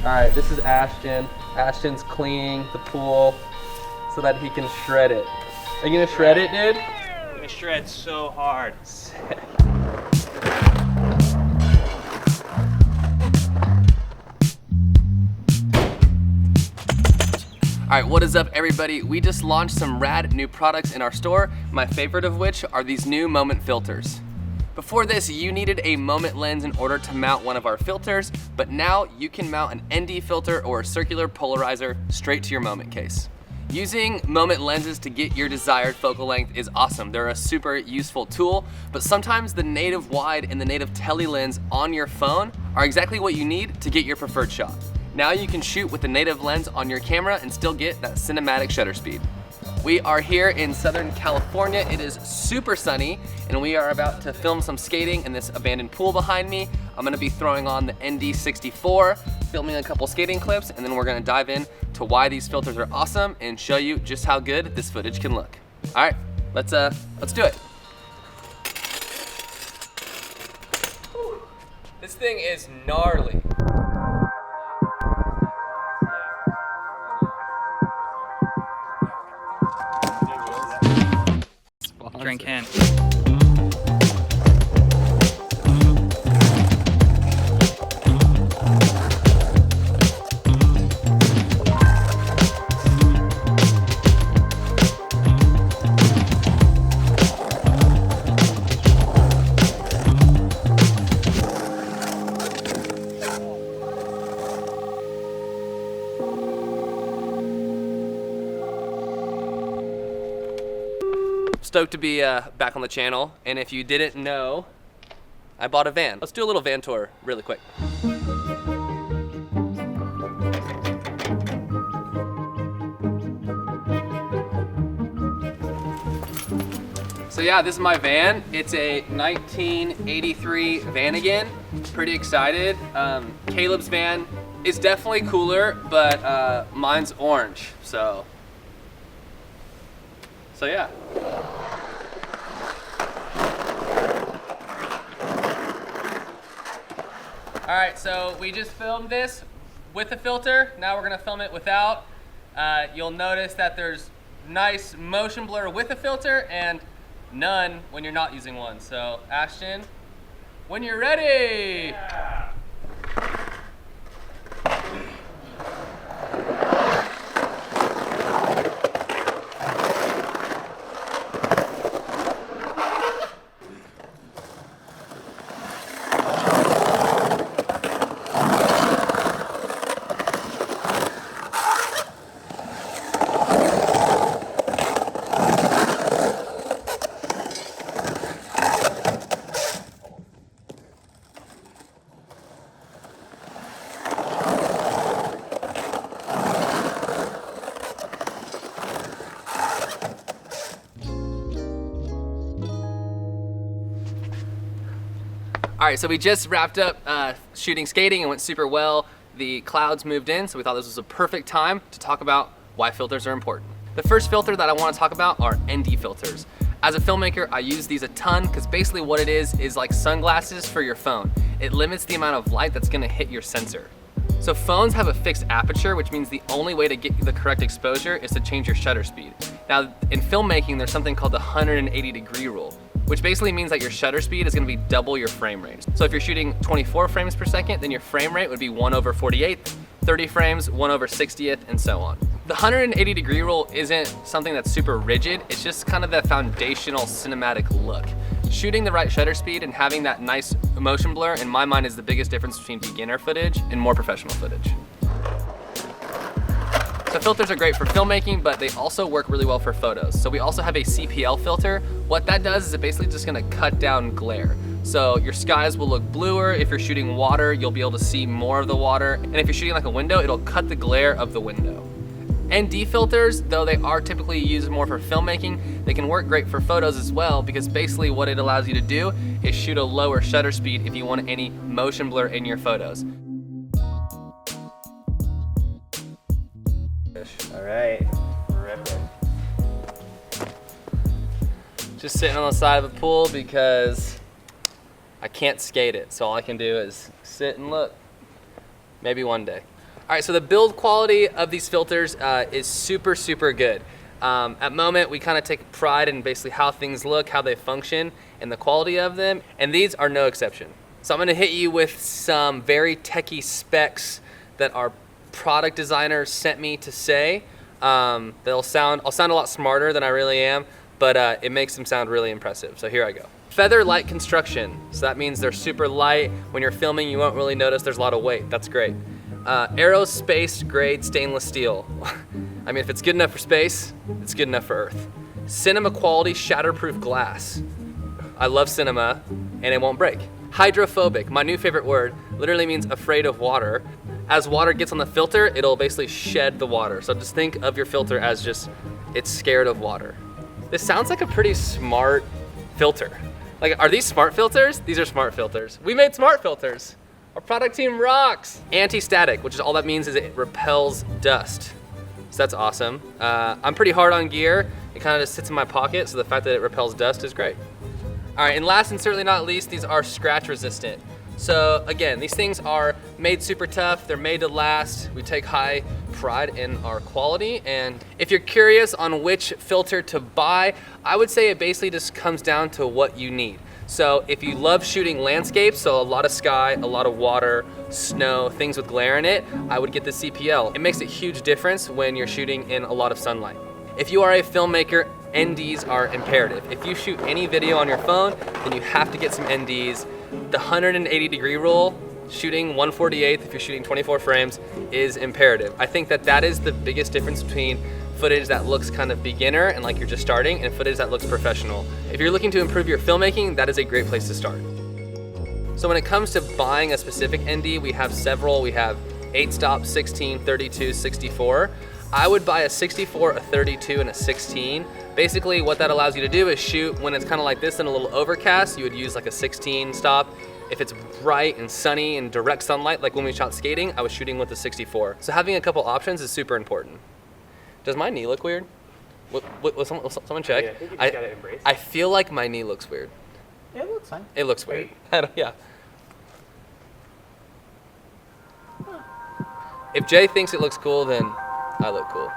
Alright, this is Ashton. Ashton's cleaning the pool so that he can shred it. Are you gonna shred it, dude? I'm gonna shred so hard. Alright, what is up everybody? We just launched some rad new products in our store, my favorite of which are these new moment filters. Before this, you needed a moment lens in order to mount one of our filters, but now you can mount an ND filter or a circular polarizer straight to your moment case. Using moment lenses to get your desired focal length is awesome. They're a super useful tool, but sometimes the native wide and the native tele lens on your phone are exactly what you need to get your preferred shot. Now you can shoot with the native lens on your camera and still get that cinematic shutter speed. We are here in Southern California. It is super sunny and we are about to film some skating in this abandoned pool behind me. I'm gonna be throwing on the ND64, filming a couple skating clips, and then we're gonna dive in to why these filters are awesome and show you just how good this footage can look. All right, let's do it. This thing is gnarly. Drink hand. Stoked to be back on the channel, and if you didn't know, I bought a van. Let's do a little van tour really quick. So yeah, this is my van. It's a 1983 Vanagon. Pretty excited. Caleb's van is definitely cooler, but mine's orange, so yeah. All right, so we just filmed this with a filter. Now we're gonna film it without. You'll notice that there's nice motion blur with a filter and none when you're not using one. So Ashton, when you're ready. Yeah. All right, so we just wrapped up shooting skating and went super well. The clouds moved in, so we thought this was a perfect time to talk about why filters are important. The first filter that I want to talk about are ND filters. As a filmmaker, I use these a ton because basically what it is like sunglasses for your phone. It limits the amount of light that's gonna hit your sensor. So phones have a fixed aperture, which means the only way to get the correct exposure is to change your shutter speed. Now, in filmmaking, there's something called the 180-degree rule, which basically means that your shutter speed is gonna be double your frame rate. So if you're shooting 24 frames per second, then your frame rate would be 1/48th, 30 frames, 1/60th, and so on. The 180-degree rule isn't something that's super rigid, it's just kind of the foundational cinematic look. Shooting the right shutter speed and having that nice motion blur, in my mind, is the biggest difference between beginner footage and more professional footage. So filters are great for filmmaking, but they also work really well for photos. So we also have a Cpl filter. What that does is it basically just gonna cut down glare. So your skies will look bluer. If you're shooting water, you'll be able to see more of the water. And if you're shooting like a window, it'll cut the glare of the window. ND filters, though they are typically used more for filmmaking, they can work great for photos as well, because basically what it allows you to do is shoot a lower shutter speed if you want any motion blur in your photos. All right, rip it. Just sitting on the side of the pool because I can't skate it, so all I can do is sit and look. Maybe one day. right, so the build quality of these filters is super, super good. At Moment, we kind of take pride in basically how things look, how they function, and the quality of them, and these are no exception. So I'm gonna hit you with some very techie specs that our product designers sent me to say. I'll sound a lot smarter than I really am, but it makes them sound really impressive. So here I go. Feather light construction. So that means they're super light. When you're filming, you won't really notice there's a lot of weight. That's great. Aerospace grade stainless steel. I mean, if it's good enough for space, it's good enough for Earth. Cinema quality shatterproof glass. I love cinema, and it won't break. Hydrophobic, my new favorite word, literally means afraid of water. As water gets on the filter, it'll basically shed the water. So just think of your filter as just, it's scared of water. This sounds like a pretty smart filter. Like, are these smart filters? These are smart filters. We made smart filters. Our product team rocks. Anti-static, which is all that means is it repels dust. So that's awesome. I'm pretty hard on gear. It kind of just sits in my pocket, so the fact that it repels dust is great. All right, and last and certainly not least, these are scratch resistant. So again, these things are made super tough. They're made to last. We take high pride in our quality. And if you're curious on which filter to buy, I would say it basically just comes down to what you need. So if you love shooting landscapes, so a lot of sky, a lot of water, snow, things with glare in it, I would get the CPL. It makes a huge difference when you're shooting in a lot of sunlight. If you are a filmmaker, NDs are imperative. If you shoot any video on your phone, then you have to get some NDs. The 180-degree rule, shooting 1/48 if you're shooting 24 frames, is imperative. I think that is the biggest difference between footage that looks kind of beginner and like you're just starting, and footage that looks professional. If you're looking to improve your filmmaking, that is a great place to start. So when it comes to buying a specific ND, we have several. We have 8-stop, 16, 32, 64. I would buy a 64, a 32, and a 16. Basically, what that allows you to do is shoot when it's kind of like this and a little overcast. You would use like a 16 stop. If it's bright and sunny and direct sunlight, like when we shot skating, I was shooting with the 64. So having a couple options is super important. Does my knee look weird? Will someone check? Yeah, I think you just gotta embrace it. I feel like my knee looks weird. Yeah, it looks fine. It looks weird. Yeah. If Jay thinks it looks cool, then I look cool.